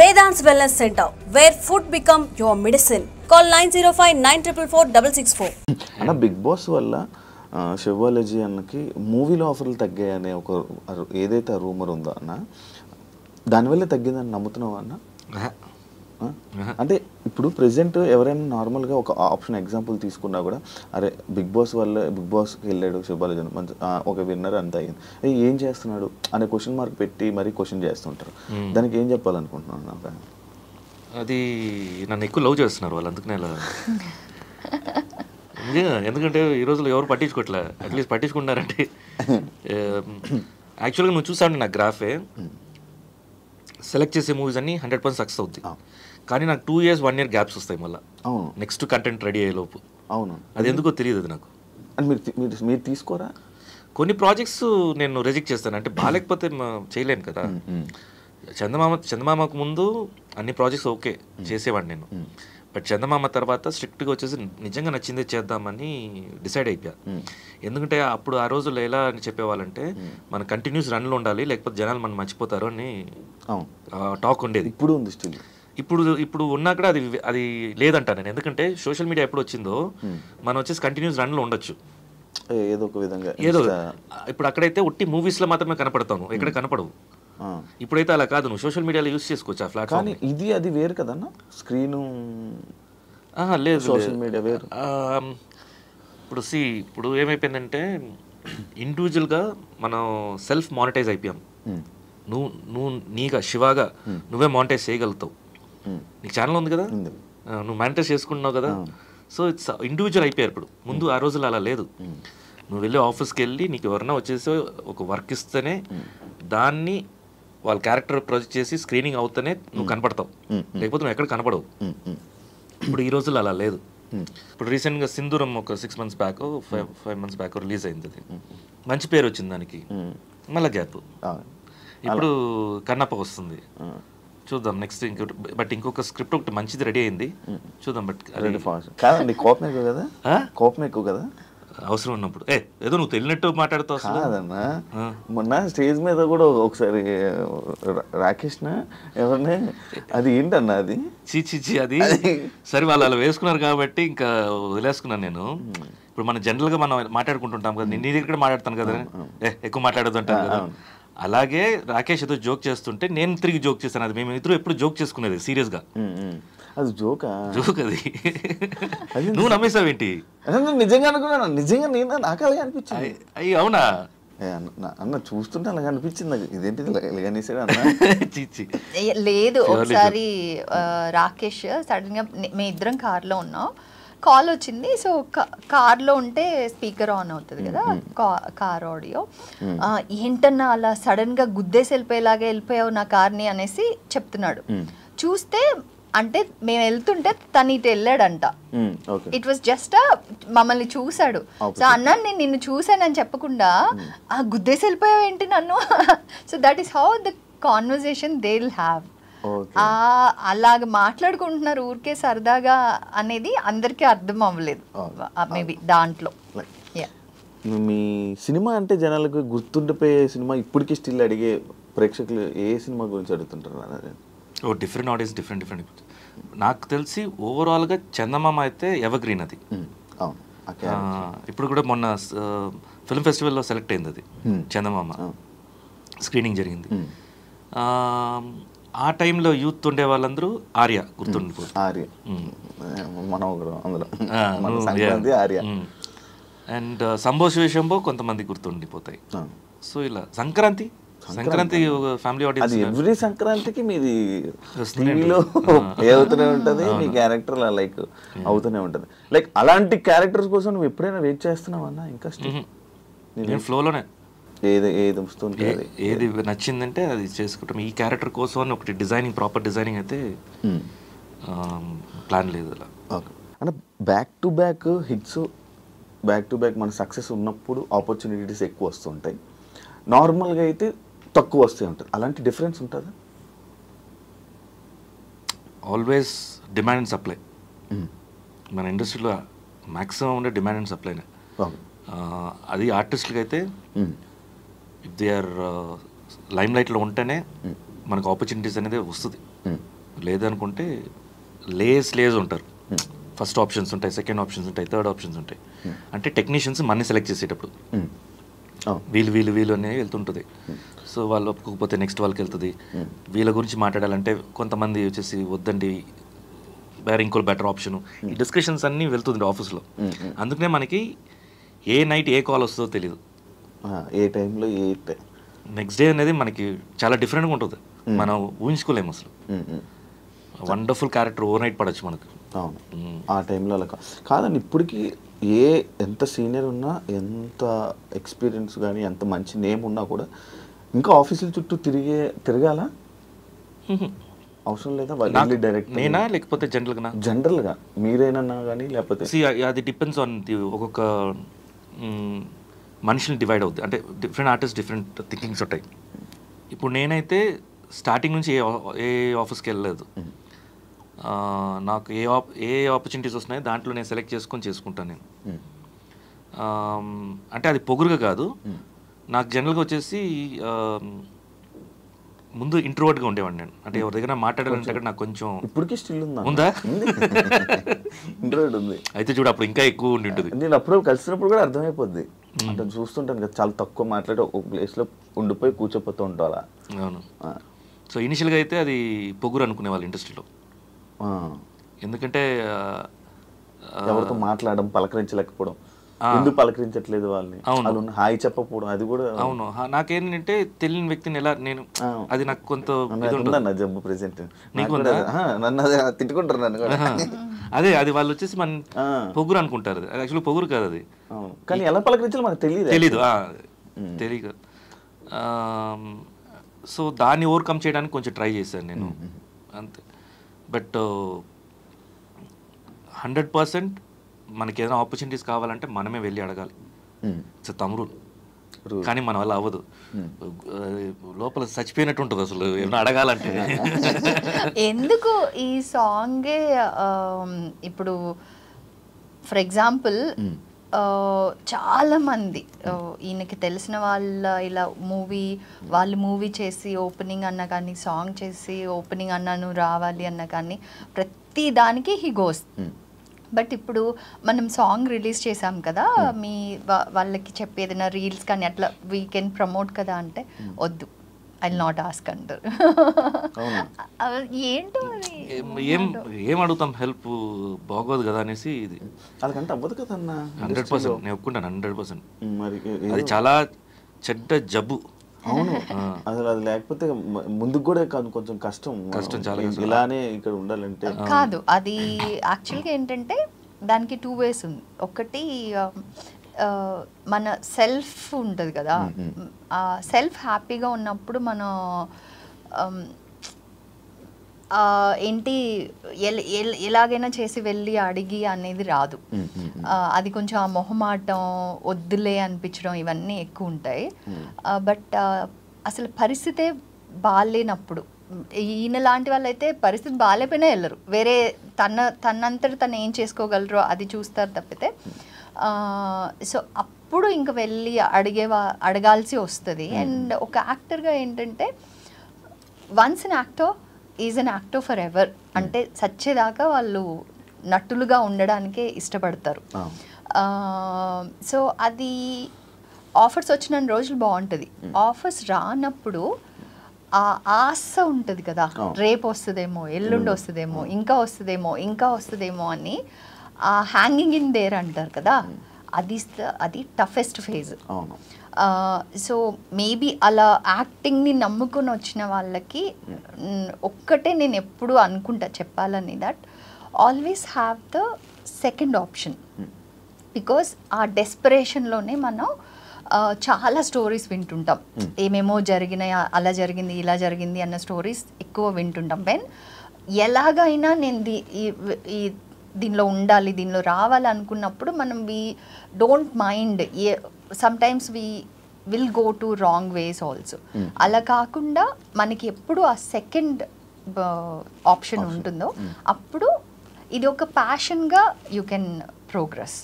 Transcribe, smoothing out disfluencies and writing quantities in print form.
Vedant's Wellness Center, where food become your medicine. Call 905-944-664. అన్న big boss వల్ల శివాలజీ అన్నకి మూవీలో ఆఫర్లు తగ్గాయనే ఒక ఏదైతే రూమర్ ఉందో అన్న దానివల్ల తగ్గిందని నమ్ముతున్నావా అన్న? అంటే ఇప్పుడు ప్రెసెంట్ ఎవరైనా నార్మల్గా ఒక ఆప్షన్ ఎగ్జాంపుల్ తీసుకున్నా కూడా అరే బిగ్ బాస్ వల్ల బిగ్ బాస్కి వెళ్ళాడు శివాలజీ మంచి ఒక విన్నర్ అంత అయింది, ఏం చేస్తున్నాడు అనే క్వశ్చన్ మార్క్ పెట్టి మరీ క్వశ్చన్ చేస్తుంటారు. దానికి ఏం చెప్పాలనుకుంటున్నాను నాకు? అది నన్ను ఎక్కువ లవ్ చేస్తున్నారు వాళ్ళు, అందుకనే అలా. ఎందుకంటే ఈ రోజుల్లో ఎవరు పట్టించుకోవట్లే, అట్లీస్ట్ పట్టించుకుంటున్నారంటే యాక్చువల్గా నువ్వు చూసావు నా గ్రాఫే సెలెక్ట్ చేసే మూవీస్ అన్ని 100% సక్సెస్ అవుతాయి. కానీ నాకు 2 years 1 year గ్యాప్స్ వస్తాయి మళ్ళీ నెక్స్ట్ కంటెంట్ రెడీ అయ్యే లోపు. అవును, అది ఎందుకో తెలియదు. అది నాకు మీరు తీసుకోరా? కొన్ని ప్రాజెక్ట్స్ నేను రిజెక్ట్ చేస్తాను, అంటే బాగాలేకపోతే చేయలేను కదా. చందమామకు ముందు అన్ని ప్రాజెక్ట్స్ ఓకే చేసేవాడిని నేను, బట్ చందమామ తర్వాత స్ట్రిక్ట్గా వచ్చేసి నిజంగా నచ్చిందే చేద్దామని డిసైడ్ అయిపోయా. ఎందుకంటే అప్పుడు ఆ రోజుల్లో ఎలా అని చెప్పేవాళ్ళంటే మన కంటిన్యూస్ రన్లో ఉండాలి, లేకపోతే జనాలు మనం మర్చిపోతారు అని టాక్ ఉండేది. ఇప్పుడు ఉంది స్టిల్. ఇప్పుడు ఉన్నా కూడా అది లేదంట నేను. ఎందుకంటే సోషల్ మీడియా ఎప్పుడు వచ్చిందో మనం వచ్చేసి కంటిన్యూస్ రన్లో ఉండొచ్చు ఏదో ఒక విధంగా. ఇప్పుడు అక్కడైతే ఉట్టి మూవీస్లో మాత్రమే కనపడతాను, ఎక్కడ కనపడవు. ఇప్పుడైతే అలా కాదు, నువ్వు సోషల్ మీడియాలో యూస్ చేసుకోవచ్చు ఆ ప్లాట్ఫామ్. ఇది అది వేరు కదన్నా, స్క్రీన్ లేదు సోషల్ మీడియా వేరు. ఇప్పుడు ఏమైపోయిందంటే ఇండివిజువల్గా మనం సెల్ఫ్ మానిటైజ్ అయిపోయాం. నువ్వు నీగా శివాగా నువ్వే మానిటైజ్ చేయగలుగుతావు. నీకు ఛానల్ ఉంది కదా, నువ్వు మానిటైజ్ చేసుకుంటున్నావు కదా. సో ఇట్స్ ఇండివిజువల్ అయిపోయారు ఇప్పుడు. ముందు ఆ రోజుల్లో అలా లేదు. నువ్వు వెళ్ళి ఆఫీస్కి వెళ్ళి నీకు ఎవరన్నా వచ్చేసి ఒక వర్క్ ఇస్తేనే దాన్ని వాళ్ళ క్యారెక్టర్ ప్రొజెక్ట్ చేసి స్క్రీనింగ్ అవుతూనే నువ్వు కనపడతావు, లేకపోతే నువ్వు ఎక్కడ కనపడవు. ఇప్పుడు ఈ రోజుల్లో అలా లేదు. ఇప్పుడు రీసెంట్గా సింధూరం ఒక 6 months back 5 months back release అయింది. అది మంచి పేరు వచ్చింది దానికి, మళ్ళీ గ్యాప్. ఇప్పుడు కన్నప్ప వస్తుంది, చూద్దాం నెక్స్ట్. ఇంకొక స్క్రిప్ట్ ఒకటి మంచిది రెడీ అయింది, చూద్దాం. బట్ కాదండి, కోపం ఎక్కువ కదా, కోపం ఎక్కువ కదా అవసరం ఉన్నప్పుడు. ఏదో నువ్వు తెలియనట్టు మాట్లాడుతావు. కాదన్నా, మొన్న స్టేజ్ మీద కూడా ఒకసారి రాకేష్ ఎవరిని అది ఏంటన్నా అది చీచి అది సరే వాళ్ళు అలా వేసుకున్నారు కాబట్టి ఇంకా వదిలేసుకున్నాను నేను. ఇప్పుడు మనం జనరల్గా మనం మాట్లాడుకుంటుంటాం కదా, నీ దగ్గర కూడా మాట్లాడతాను కదా, ఎక్కువ మాట్లాడదు అంటాను కదా. అలాగే రాకేష్ ఏదో జోక్ చేస్తుంటే నేను తిరిగి జోక్ చేశాను. అది మేము ఇద్దరు ఎప్పుడు జోక్ చేసుకునేది సీరియస్గా. అది జోక్ అది నువ్వు నమ్మేసావేంటి? నిజంగా అనుకున్నాను, నిజంగా నేను నాకు అలాగే అనిపించింది. అయ్యి అవునా అన్న, చూస్తుంటే అలాగే అనిపించింది నాకు. ఇదేంటిది ఇలాగనేసాడు అన్న. చీచి లేదు. ఒకసారి రాకేష్ సడన్ గా మేము ఇద్దరం కార్లో ఉన్నాం, కాల్ వచ్చింది. సో కార్లో ఉంటే స్పీకర్ ఆన్ అవుతుంది కదా, కార్ ఆడియో. ఏంటన్నా అలా సడన్ గా గుద్దేసి వెళ్ళిపోయావు నా కార్ని అనేసి చెప్తున్నాడు. చూస్తే అంటే మేము వెళ్తుంటే తను ఇటు వెళ్ళాడంట. ఇట్ వాస్ జస్ట్ మమ్మల్ని చూసాడు. సో అన్నా నేను నిన్ను చూసానని చెప్పకుండా గుద్దేసి వెళ్ళిపోయావు ఏంటి నన్ను. So that is how the conversation they will have. అలాగ మాట్లాడుకుంటున్నారు ఊరికే సరదాగా అనేది అందరికీ అర్థం అవ్వలేదు మేబీ దాంట్లో. మీ సినిమా అంటే జనాలకు గుర్తుండిపోయే సినిమా ఇప్పటికీ స్టిల్ అడిగే ప్రేక్షకులు ఏ సినిమా గురించి అడుగుతుంటారు? Different audience, different. నాకు తెలిసి ఓవరాల్గా చందమామ అయితే ఎవర్ గ్రీన్. అది ఇప్పుడు కూడా మొన్న ఫిల్మ్ ఫెస్టివల్లో సెలెక్ట్ అయింది అది చందమామ, స్క్రీనింగ్ జరిగింది. ఆ టైంలో యూత్ ఉండే వాళ్ళందరూ ఆర్య గుర్తుండిపోతుంది. అండ్ సంభోశివేశంబో కొంతమంది గుర్తుండిపోతాయి. సో ఇలా సంక్రాంతి ఫ్యామిలీ ఆడియన్స్ ఎవ్రీ సంక్రాంతికి మీది టీవీలో అవుతూనే ఉంటుంది, మీ క్యారెక్టర్ లైక్ అవుతూనే ఉంటుంది. లైక్ అలాంటి క్యారెక్టర్స్ కోసం నువ్వు ఎప్పుడైనా వెయిట్ చేస్తున్నావు అన్న? ఇంకా నేను ఫ్లోలోనే ఏది వస్తుంది, ఏది నచ్చిందంటే అది చేసుకుంటాం. ఈ క్యారెక్టర్ కోసం అని ఒకటి డిజైనింగ్, ప్రాపర్ డిజైనింగ్ అయితే ప్లాన్ లేదు అలా. అంటే back to back hits, back to back మన సక్సెస్ ఉన్నప్పుడు ఆపర్చునిటీస్ ఎక్కువ వస్తుంటాయి, నార్మల్గా అయితే తక్కువ వస్తూ ఉంటుంది. అలాంటి డిఫరెన్స్ ఉంటుందా? Always demand and supply. మన ఇండస్ట్రీలో మ్యాక్సిమం ఉండే డిమాండ్ అండ్ సప్లైనే. అది ఆర్టిస్టులకి అయితే ఇఫ్ దే ఆర్ లైమ్ లైట్లో ఉంటేనే మనకు ఆపర్చునిటీస్ అనేది వస్తుంది. లేదనుకుంటే లేస్ ఉంటారు. ఫస్ట్ ఆప్షన్స్ ఉంటాయి, సెకండ్ ఆప్షన్స్ ఉంటాయి, థర్డ్ ఆప్షన్స్ ఉంటాయి. అంటే టెక్నీషియన్స్ మన్ని సెలెక్ట్ చేసేటప్పుడు వీళ్ళు అనే వెళ్తుంటుంది. సో వాళ్ళు ఒప్పుకోకపోతే నెక్స్ట్ వాళ్ళకి వెళ్తుంది. వీళ్ళ గురించి మాట్లాడాలంటే కొంతమంది వచ్చేసి వద్దండి వేరే ఇంకో బెటర్ ఆప్షన్, ఈ డిస్కషన్స్ అన్నీ వెళ్తుంది ఆఫీస్లో. అందుకనే మనకి ఏ నైట్ ఏ కాల్ వస్తుందో తెలియదు, ఏ టైంలో నెక్స్ట్ డే అనేది మనకి చాలా డిఫరెంట్గా ఉంటుంది. మనం ఊహించుకోలేము అసలు. వండర్ఫుల్ క్యారెక్టర్ ఓవర్ నైట్ పడవచ్చు మనకు. ఆ టైంలో అలా కాదండి. ఇప్పటికీ ఎంత సీనియర్ ఉన్నా, ఎంత ఎక్స్పీరియన్స్ కానీ, ఎంత మంచి నేమ్ ఉన్నా కూడా ఇంకా ఆఫీసుల చుట్టూ తిరగాల అవసరం లేదా? డైరెక్ట్ నేనా లేకపోతే జనరల్గా మీరేనన్నా కానీ లేకపోతే అది డిపెండ్స్ ఆన్ ఒక్కొక్క మనుషులు డివైడ్ అవుతుంది. అంటే డిఫరెంట్ ఆర్టిస్ట్ డిఫరెంట్ థింకింగ్స్ ఉంటాయి. ఇప్పుడు నేనైతే స్టార్టింగ్ నుంచి ఏ ఆఫీస్కి వెళ్ళలేదు. నాకు ఏ ఆపర్చునిటీస్ వస్తున్నాయో దాంట్లో నేను సెలెక్ట్ చేసుకుంటాను నేను. అంటే అది పొగురుగా కాదు. నాకు జనరల్గా వచ్చేసి ముందు ఇంట్రోవర్ట్గా ఉండేవాడిని నేను. అంటే ఎవరి దగ్గర మాట్లాడాలంటే నాకు కొంచెం ఇప్పటికీ స్టిల్ ఉందా ఇంట్రోవర్ట్ ఉంది. అయితే చూడు అప్పుడు ఇంకా ఎక్కువ ఉండి ఉంటుంది. నేను అప్పుడు కలిసినప్పుడు కూడా అర్థమైపోద్ది. అంటే చూస్తుంటాను కదా, చాలా తక్కువ మాట్లాడి ఒక ప్లేస్లో ఉండిపోయి కూర్చోపోతూ ఉంటారా. అవును. సో ఇనిషియల్గా అయితే అది పొగురు అనుకునే వాళ్ళు ఇండస్ట్రీలో. ఎందుకంటే ఎవరితో మాట్లాడడం, పలకరించలేకపోవడం, ఎందుకు పలకరించట్లేదు వాళ్ళని, అవును హాయ్ చెప్పకపోవడం, అది కూడా. అవును. నాకేంటంటే తెలియని వ్యక్తిని ఎలా నేను, అది నాకు కొంత జబ్బు ప్రెసెంట్ నన్ను తిట్టుకుంటారు నన్ను కూడా. అదే అది వాళ్ళు వచ్చేసి మన పొగురు అనుకుంటారు. అది యాక్చువల్లీ పొగురు కాదు అది. కానీ ఎలా పలకరించాలో మనకు తెలియదు. సో దాన్ని ఓవర్కమ్ చేయడానికి కొంచెం ట్రై చేశాను నేను అంతే. బట్ 100% మనకి ఏదైనా ఆపర్చునిటీస్ కావాలంటే మనమే వెళ్ళి అడగాలి. ఇట్స్ తమ్ముడు. కానీ మన వల్ల అవ్వదు. లోపల చచ్చిపోయినట్టు ఉంటుంది అసలు ఏమైనా అడగాలంటే. ఎందుకు ఈ సాంగే ఇప్పుడు ఫర్ ఎగ్జాంపుల్ చాలా మంది ఈయనకి తెలిసిన వాళ్ళ ఇలా వాళ్ళు మూవీ చేసి ఓపెనింగ్ అన్నా కానీ, సాంగ్ చేసి ఓపెనింగ్ అన్నాను రావాలి అన్నా కానీ, ప్రతి దానికి హీ గోస్. బట్ ఇప్పుడు మనం సాంగ్ రిలీజ్ చేసాం కదా, మీ వాళ్ళకి చెప్పేదైనా రీల్స్ కానీ అట్లా వీ కెన్ ప్రమోట్ కదా అంటే వద్దు, ఐ విల్ నాట్ ఆస్క్ అంటారు. ఏంటో ఏం అడుగుతాం, హెల్ప్ బాగోదు కదా అనేసి. ఇది అలాగంటే అవ్వదు కదన్నా. 100% నేను ఒప్పుకుంటాను. 100% అది చాలా చెడ్డ జబ్బు. అవును. అసలు అది లేకపోతే ముందుకు కూడా కొంచెం కష్టం చాలా. ఇలానే ఇక్కడ ఉండాలంటే కాదు. అది యాక్చువల్గా ఏంటంటే దానికి 2 ways ఉంది. ఒకటి మన సెల్ఫ్ ఉంటుంది కదా, సెల్ఫ్ హ్యాపీగా ఉన్నప్పుడు మనం ఏంటి ఎలాగైనా చేసి వెళ్ళి అడిగి అనేది రాదు. అది కొంచెం ఆ మొహమాటం, వద్దులే అనిపించడం ఇవన్నీ ఎక్కువ ఉంటాయి. బట్ అసలు పరిస్థితే బాగాలేనప్పుడు, ఈయన లాంటి వాళ్ళు అయితే పరిస్థితి బాగాలేపోయినా వెళ్ళరు. వేరే తనంతట తను ఏం చేసుకోగలరో అది చూస్తారు తప్పితే. సో అప్పుడు ఇంక వెళ్ళి అడగాల్సి వస్తుంది. అండ్ ఒక యాక్టర్గా ఏంటంటే once an actor is an actor for ever. అంటే సచ్చేదాకా వాళ్ళు నటులుగా ఉండడానికే ఇష్టపడతారు. సో అది ఆఫర్స్ వచ్చిన రోజులు బాగుంటుంది. ఆఫర్స్ రానప్పుడు ఆ ఆశ ఉంటుంది కదా, రేపు వస్తుందేమో, ఎల్లుండి వస్తుందేమో, ఇంకా వస్తుందేమో అని ఆ హ్యాంగింగ్ ఇన్ దేర్ అంటారు కదా, అది టఫెస్ట్ ఫేజ్. సో మేబీ అలా యాక్టింగ్ని నమ్ముకొని వచ్చిన వాళ్ళకి ఒక్కటే నేను ఎప్పుడు అనుకుంటా చెప్పాలని, that always have the second option. Because ఆ డెస్పరేషన్లోనే మనం చాలా స్టోరీస్ వింటుంటాం. ఏమేమో జరిగినాయి, అలా జరిగింది, ఇలా జరిగింది అన్న స్టోరీస్ ఎక్కువ వింటుంటాం. వెన్ ఎలాగైనా నేను దీనిలో ఉండాలి, దీనిలో రావాలి అనుకున్నప్పుడు మనం we don't mind. Sometimes we will go to wrong ways also. అలా కాకుండా మనకి ఎప్పుడు ఆ సెకండ్ ఆప్షన్ ఉంటుందో అప్పుడు ఇది ఒక ప్యాషన్గా యూ కెన్ ప్రోగ్రెస్.